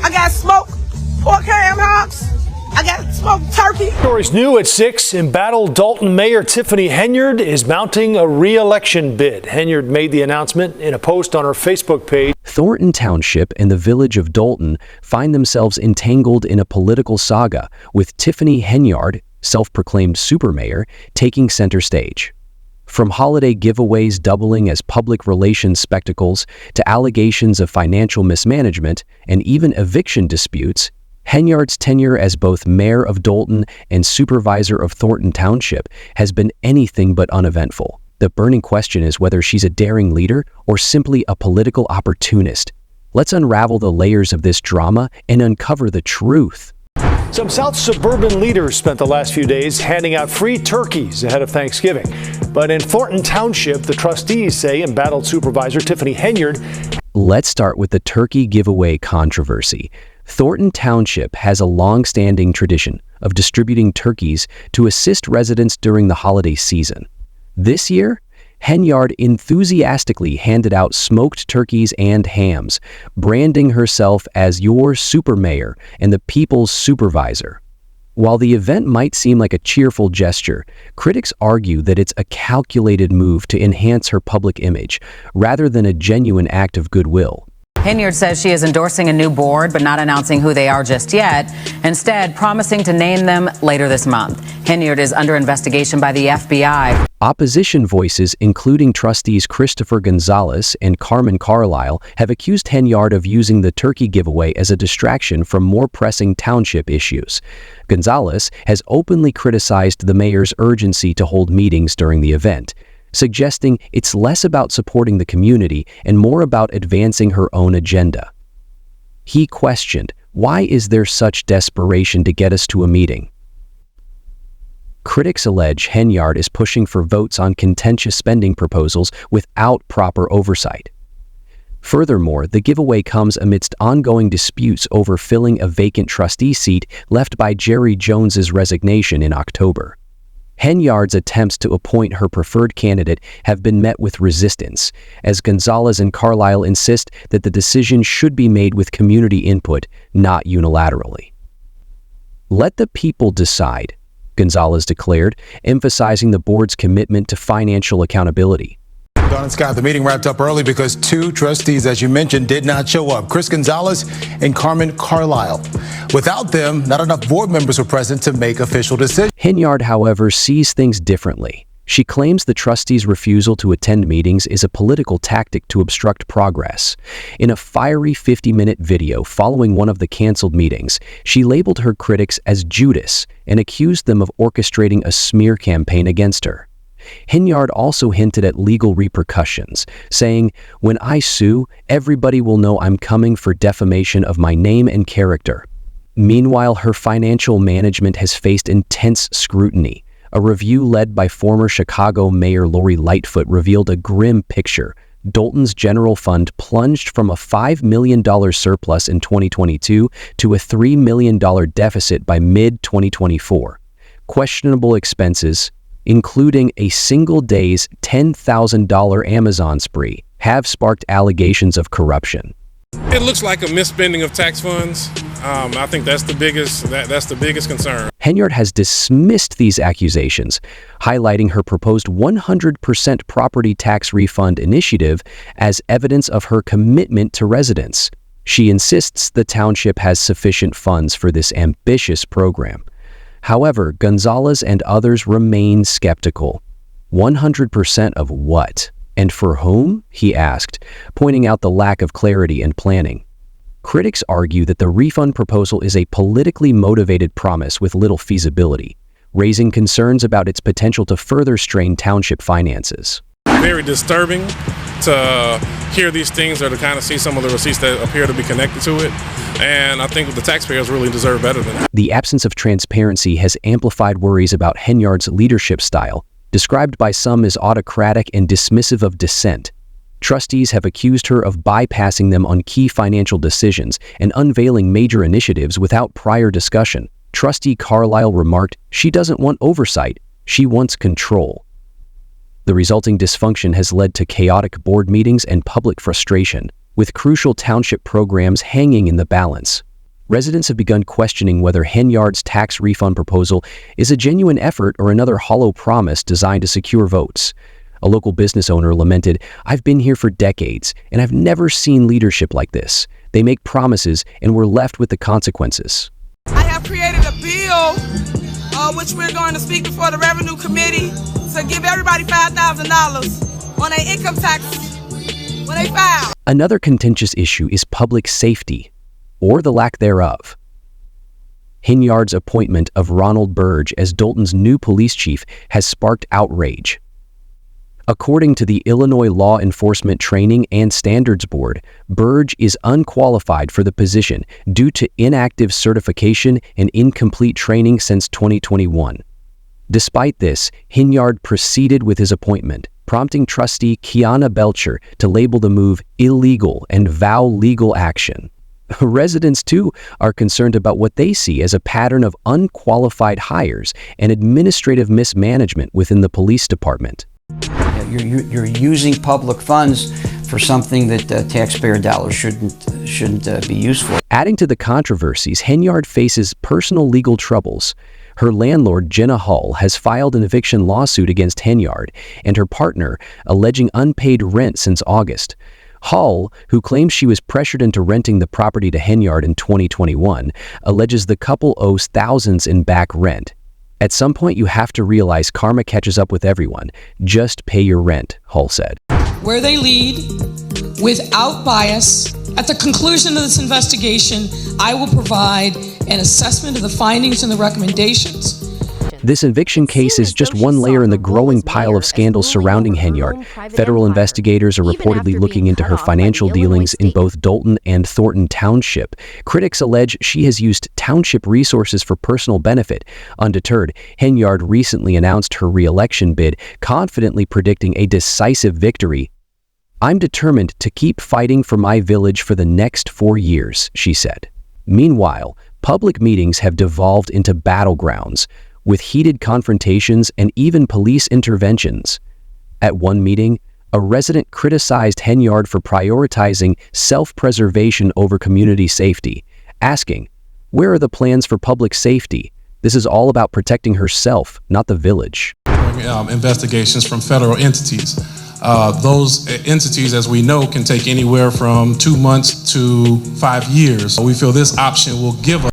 I got smoked pork ham hocks. I got smoked turkey. Stories new at 6. Embattled Dolton Mayor Tiffany Henyard is mounting a re-election bid. Henyard made the announcement in a post on her Facebook page. Thornton Township and the village of Dolton find themselves entangled in a political saga, with Tiffany Henyard, self-proclaimed supermayor, taking center stage. From holiday giveaways doubling as public relations spectacles to allegations of financial mismanagement and even eviction disputes, Henyard's tenure as both mayor of Dolton and supervisor of Thornton Township has been anything but uneventful. The burning question is whether she's a daring leader or simply a political opportunist. Let's unravel the layers of this drama and uncover the truth. Some South suburban leaders spent the last few days handing out free turkeys ahead of Thanksgiving. But in Thornton Township, the trustees say embattled Supervisor Tiffany Henyard. Let's start with the turkey giveaway controversy. Thornton Township has a long-standing tradition of distributing turkeys to assist residents during the holiday season. This year, Henyard enthusiastically handed out smoked turkeys and hams, branding herself as your super mayor and the people's supervisor. While the event might seem like a cheerful gesture, critics argue that it's a calculated move to enhance her public image, rather than a genuine act of goodwill. Henyard says she is endorsing a new board, but not announcing who they are just yet, instead promising to name them later this month. Henyard is under investigation by the FBI. Opposition voices, including trustees Christopher Gonzalez and Carmen Carlisle, have accused Henyard of using the turkey giveaway as a distraction from more pressing township issues. Gonzalez has openly criticized the mayor's urgency to hold meetings during the event, suggesting it's less about supporting the community and more about advancing her own agenda. He questioned, why is there such desperation to get us to a meeting? Critics allege Henyard is pushing for votes on contentious spending proposals without proper oversight. Furthermore, the giveaway comes amidst ongoing disputes over filling a vacant trustee seat left by Jerry Jones's resignation in October. Henyard's attempts to appoint her preferred candidate have been met with resistance, as Gonzalez and Carlisle insist that the decision should be made with community input, not unilaterally. Let the people decide, Gonzalez declared, emphasizing the board's commitment to financial accountability. Don and Scott, the meeting wrapped up early because 2 trustees, as you mentioned, did not show up. Chris Gonzalez and Carmen Carlisle. Without them, not enough board members were present to make official decisions. Henyard, however, sees things differently. She claims the trustees' refusal to attend meetings is a political tactic to obstruct progress. In a fiery 50-minute video following one of the canceled meetings, she labeled her critics as Judas and accused them of orchestrating a smear campaign against her. Henyard also hinted at legal repercussions, saying, "When I sue, everybody will know I'm coming for defamation of my name and character." Meanwhile, her financial management has faced intense scrutiny. A review led by former Chicago Mayor Lori Lightfoot revealed a grim picture. Dolton's general fund plunged from a $5 million surplus in 2022 to a $3 million deficit by mid-2024. Questionable expenses, including a single day's $10,000 Amazon spree, have sparked allegations of corruption. It looks like a misspending of tax funds. I think that's the biggest concern. Henyard has dismissed these accusations, highlighting her proposed 100% property tax refund initiative as evidence of her commitment to residents. She insists the township has sufficient funds for this ambitious program. However, Gonzalez and others remain skeptical. 100% of what? And for whom? He asked, pointing out the lack of clarity and planning. Critics argue that the refund proposal is a politically motivated promise with little feasibility, raising concerns about its potential to further strain township finances. Very disturbing to hear these things or to kind of see some of the receipts that appear to be connected to it. And I think the taxpayers really deserve better than that. The absence of transparency has amplified worries about Henyard's leadership style, described by some as autocratic and dismissive of dissent. Trustees have accused her of bypassing them on key financial decisions and unveiling major initiatives without prior discussion. Trustee Carlisle remarked, "She doesn't want oversight, she wants control." The resulting dysfunction has led to chaotic board meetings and public frustration, with crucial township programs hanging in the balance. Residents have begun questioning whether Henyard's tax refund proposal is a genuine effort or another hollow promise designed to secure votes. A local business owner lamented, "I've been here for decades, and I've never seen leadership like this. They make promises, and we're left with the consequences." I have created a bill, which we're going to speak before the Revenue Committee, to give everybody $5,000 on their income tax when they file. Another contentious issue is public safety, or the lack thereof. Henyard's appointment of Ronald Burge as Dolton's new police chief has sparked outrage. According to the Illinois Law Enforcement Training and Standards Board, Burge is unqualified for the position due to inactive certification and incomplete training since 2021. Despite this, Henyard proceeded with his appointment, prompting trustee Kiana Belcher to label the move illegal and vow legal action. Residents, too, are concerned about what they see as a pattern of unqualified hires and administrative mismanagement within the police department. You're using public funds for something that taxpayer dollars shouldn't be used for. Adding to the controversies, Henyard faces personal legal troubles. Her landlord, Jenna Hull, has filed an eviction lawsuit against Henyard and her partner, alleging unpaid rent since August. Hull, who claims she was pressured into renting the property to Henyard in 2021, alleges the couple owes thousands in back rent. "At some point, you have to realize karma catches up with everyone. Just pay your rent," Hull said. Where they lead, without bias. At the conclusion of this investigation, I will provide an assessment of the findings and the recommendations. This eviction case is just one layer in the growing pile of scandals surrounding Henyard. Federal investigators are reportedly looking into her financial dealings in both Dolton and Thornton Township. Critics allege she has used township resources for personal benefit. Undeterred, Henyard recently announced her re-election bid, confidently predicting a decisive victory. "I'm determined to keep fighting for my village for the next 4 years," she said. Meanwhile, public meetings have devolved into battlegrounds, with heated confrontations and even police interventions. At one meeting, a resident criticized Henyard for prioritizing self-preservation over community safety, asking, "Where are the plans for public safety? This is all about protecting herself, not the village." Investigations from federal entities. Those entities, as we know, can take anywhere from 2 months to 5 years. We feel this option will give us.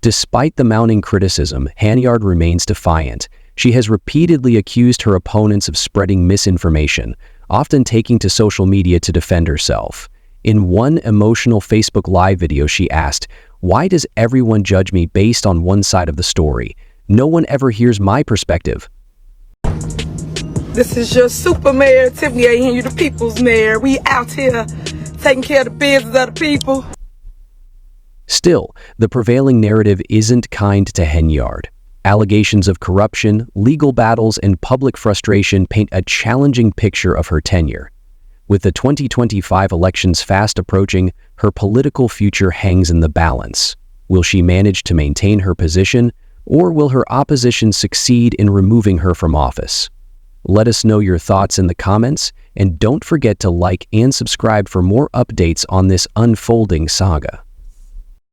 Despite the mounting criticism, Henyard remains defiant. She has repeatedly accused her opponents of spreading misinformation, often taking to social media to defend herself. In one emotional Facebook Live video, she asked, "Why does everyone judge me based on one side of the story? No one ever hears my perspective." This is your super mayor, Tiffany Henyard, the people's mayor. We out here taking care of the business of the people. Still, the prevailing narrative isn't kind to Henyard. Allegations of corruption, legal battles, and public frustration paint a challenging picture of her tenure. With the 2025 elections fast approaching, her political future hangs in the balance. Will she manage to maintain her position, or will her opposition succeed in removing her from office? Let us know your thoughts in the comments, and don't forget to like and subscribe for more updates on this unfolding saga.